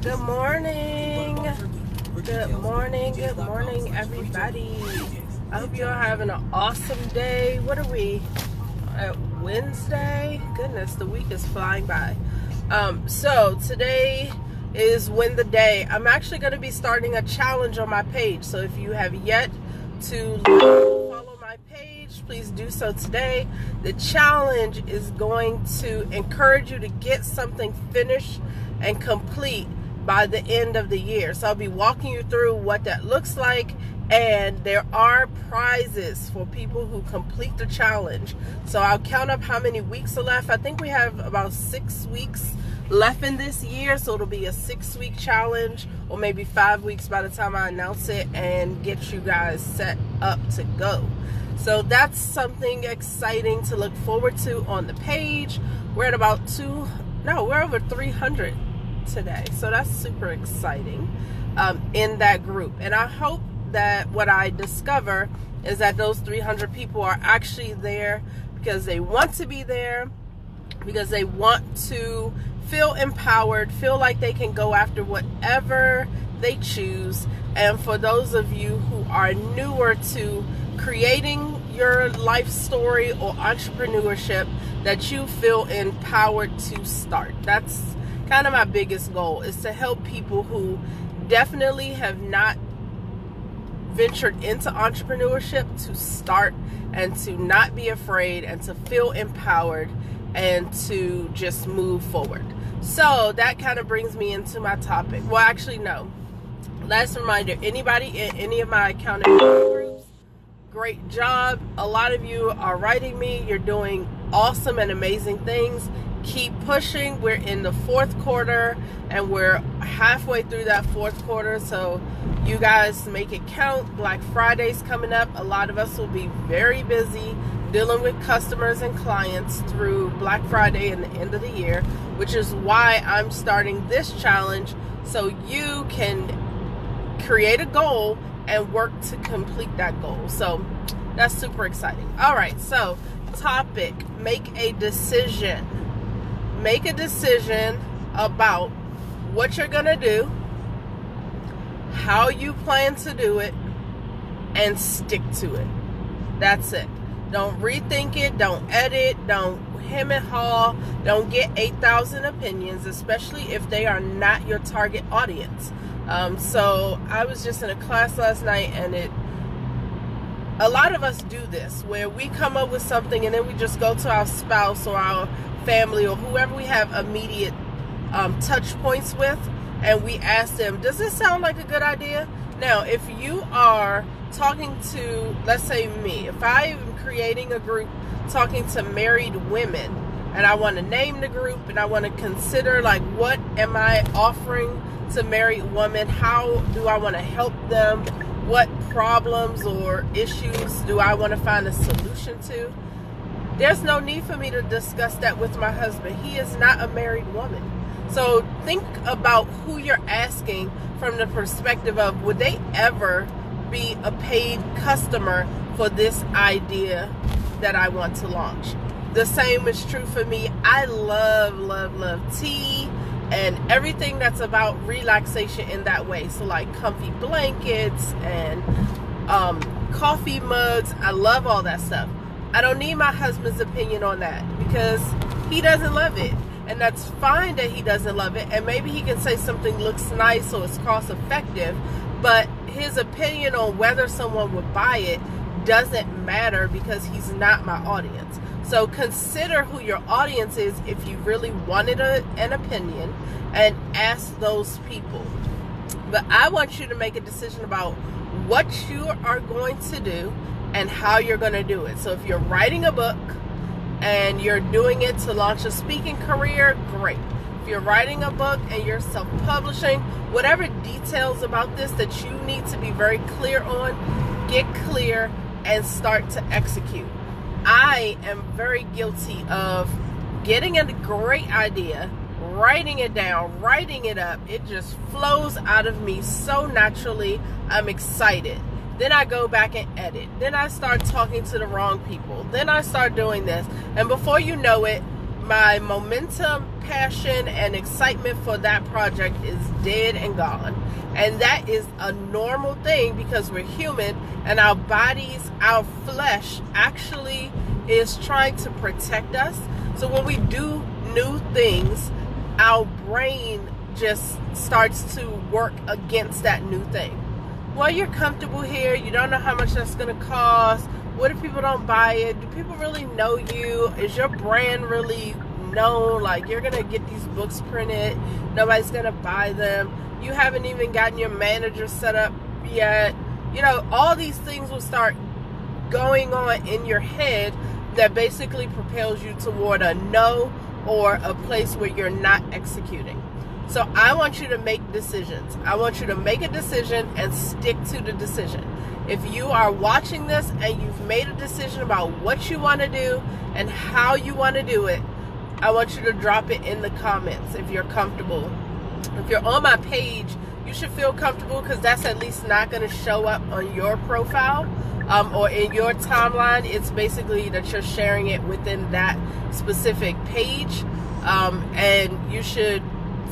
Good morning. Good morning. Good morning, everybody. I hope you're having an awesome day. What are we at? Wednesday? Goodness, the week is flying by. So today is Win the Day. I'm actually going to be starting a challenge on my page. So if you have yet to follow my page, please do so today. The challenge is going to encourage you to get something finished and complete by the end of the year. So I'll be walking you through what that looks like, and there are prizes for people who complete the challenge. So I'll count up how many weeks are left. I think we have about 6 weeks left in this year, so it'll be a 6-week challenge, or maybe 5 weeks by the time I announce it and get you guys set up to go. So that's something exciting to look forward to on the page. We're at about we're over 300 today, so that's super exciting in that group. And I hope that what I discover is that those 300 people are actually there because they want to be there, because they want to feel empowered, feel like they can go after whatever they choose. And for those of you who are newer to creating your life story or entrepreneurship, that you feel empowered to start. That's kind of my biggest goal, is to help people who definitely have not ventured into entrepreneurship to start, and to not be afraid, and to feel empowered, and to just move forward. So that kind of brings me into my topic. Well, actually, no. Last reminder, anybody in any of my accountability groups, great job. A lot of you are writing me. You're doing awesome and amazing things. Keep pushing. We're in the 4th quarter, and we're halfway through that 4th quarter, so you guys make it count. Black Friday's coming up. A lot of us will be very busy dealing with customers and clients through Black Friday and the end of the year, which is why I'm starting this challenge, so you can create a goal and work to complete that goal. So that's super exciting. All right, so topic: make a decision. Make a decision about what you're gonna do, how you plan to do it, and stick to it. That's it. Don't rethink it, don't edit, don't hem and haw, don't get 8,000 opinions, especially if they are not your target audience. So I was just in a class last night, and a lot of us do this, where we come up with something and then we just go to our spouse or our family or whoever we have immediate touch points with, and we ask them, does this sound like a good idea? Now, if you are talking to, let's say me, if I am creating a group talking to married women, and I want to name the group, and I want to consider, like, what am I offering to married women? How do I want to help them? What problems or issues do I want to find a solution to? There's no need for me to discuss that with my husband. He is not a married woman. So think about who you're asking from the perspective of, would they ever be a paid customer for this idea that I want to launch? The same is true for me. I love, love, love tea and everything that's about relaxation in that way. So like comfy blankets and coffee mugs. I love all that stuff. I don't need my husband's opinion on that because he doesn't love it. And that's fine that he doesn't love it. And maybe he can say something looks nice or it's cost effective, but his opinion on whether someone would buy it doesn't matter because he's not my audience. So consider who your audience is if you really wanted an opinion, and ask those people. But I want you to make a decision about what you are going to do and how you're going to do it. So if you're writing a book and you're doing it to launch a speaking career, great. If you're writing a book and you're self-publishing, whatever details about this that you need to be very clear on, get clear and start to execute. I am very guilty of getting a great idea, writing it down, writing it up. It just flows out of me so naturally. I'm excited. Then I go back and edit. Then I start talking to the wrong people. Then I start doing this. And before you know it, my momentum, passion, and excitement for that project is dead and gone. And that is a normal thing because we're human, and our bodies, our flesh actually is trying to protect us. So when we do new things, our brain just starts to work against that new thing. Well, you're comfortable here. You don't know how much that's going to cost. What if people don't buy it? Do people really know you? Is your brand really known? Like, you're going to get these books printed. Nobody's going to buy them. You haven't even gotten your manager set up yet. You know, all these things will start going on in your head that basically propels you toward a no or a place where you're not executing. So I want you to make decisions. I want you to make a decision and stick to the decision. If you are watching this and you've made a decision about what you want to do and how you want to do it, I want you to drop it in the comments if you're comfortable. If you're on my page, you should feel comfortable because that's at least not going to show up on your profile or in your timeline. It's basically that you're sharing it within that specific page, and you should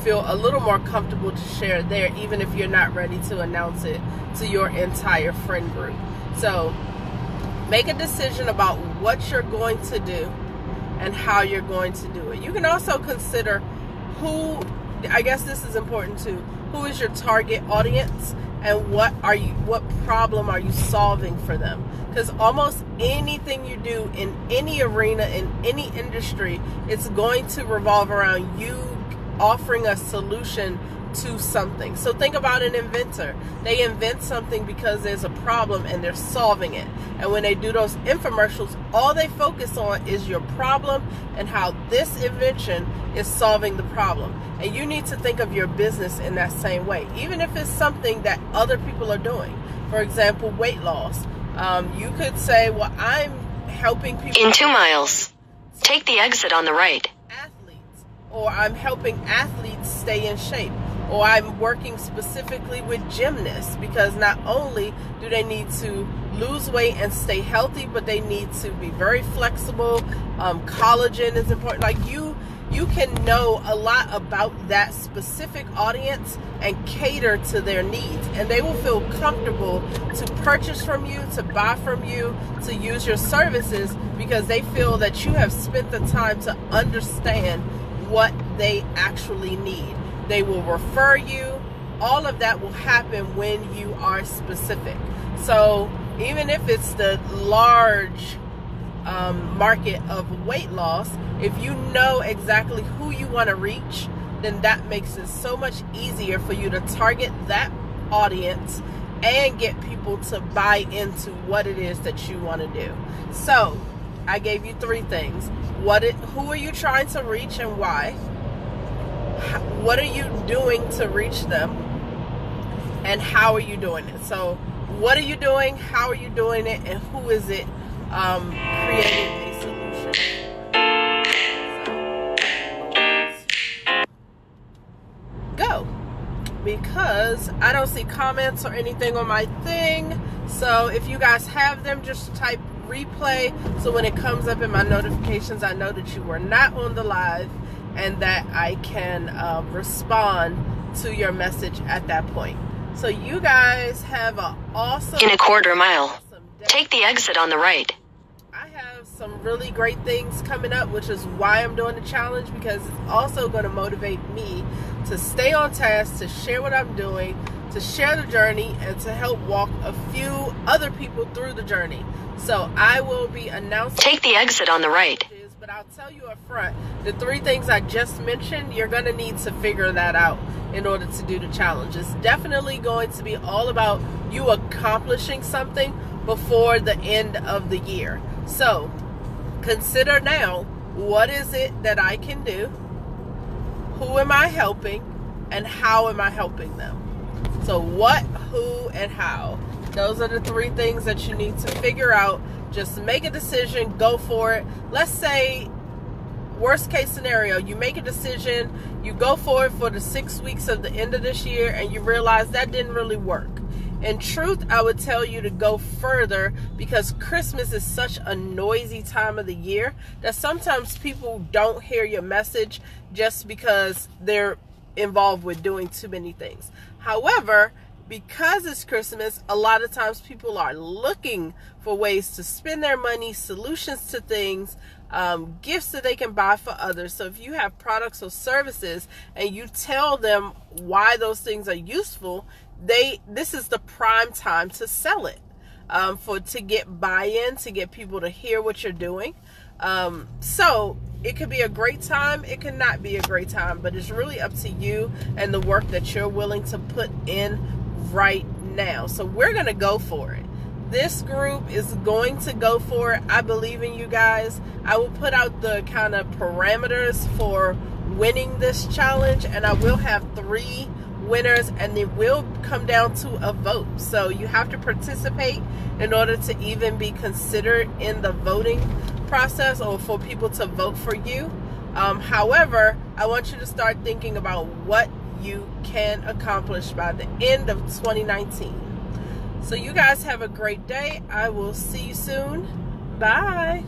feel a little more comfortable to share it there, even if you're not ready to announce it to your entire friend group. So make a decision about what you're going to do and how you're going to do it. You can also consider who, I guess this is important too, who is your target audience and what problem are you solving for them? Because almost anything you do in any arena, in any industry, it's going to revolve around you offering a solution to something. So think about an inventor. They invent something because there's a problem and they're solving it. And when they do those infomercials, all they focus on is your problem and how this invention is solving the problem. And you need to think of your business in that same way, even if it's something that other people are doing. For example, weight loss. You could say, well, I'm helping people. In 2 miles, take the exit on the right. Athletes, or I'm helping athletes stay in shape. Or I'm working specifically with gymnasts because not only do they need to lose weight and stay healthy, but they need to be very flexible. Collagen is important. Like you can know a lot about that specific audience and cater to their needs. And they will feel comfortable to purchase from you, to buy from you, to use your services because they feel that you have spent the time to understand what they actually need. They will refer you. All of that will happen when you are specific. So even if it's the large market of weight loss, if you know exactly who you want to reach, then that makes it so much easier for you to target that audience and get people to buy into what it is that you want to do. So I gave you 3 things. Who are you trying to reach and why? What are you doing to reach them? And how are you doing it? So what are you doing? How are you doing it? And who is it creating a solution? Go. Because I don't see comments or anything on my thing. So if you guys have them, just type replay. So when it comes up in my notifications, I know that you were not on the live and that I can respond to your message at that point. So you guys have an awesome... In a 1/4 mile, take the exit on the right. I have some really great things coming up, which is why I'm doing the challenge, because it's also going to motivate me to stay on task, to share what I'm doing, to share the journey, and to help walk a few other people through the journey. So I will be announcing... Take the exit on the right. But I'll tell you up front, the 3 things I just mentioned, you're going to need to figure that out in order to do the challenge. It's definitely going to be all about you accomplishing something before the end of the year. So consider now, what is it that I can do? Who am I helping? And how am I helping them? So what, who, and how. Those are the 3 things that you need to figure out. Just make a decision, go for it. Let's say, worst case scenario, you make a decision, you go for it for the 6 weeks of the end of this year, and you realize that didn't really work. In truth, I would tell you to go further, because Christmas is such a noisy time of the year that sometimes people don't hear your message just because they're involved with doing too many things. However, because it's Christmas, a lot of times people are looking for ways to spend their money, solutions to things, gifts that they can buy for others. So if you have products or services and you tell them why those things are useful, this is the prime time to sell it, to get buy-in, to get people to hear what you're doing. So it could be a great time, it could not be a great time, but it's really up to you and the work that you're willing to put in right now. So we're going to go for it. This group is going to go for it. I believe in you guys. I will put out the kind of parameters for winning this challenge, and I will have 3 winners, and it will come down to a vote. So you have to participate in order to even be considered in the voting process, or for people to vote for you. However, I want you to start thinking about what you can accomplish by the end of 2019. So you guys have a great day. I will see you soon. Bye.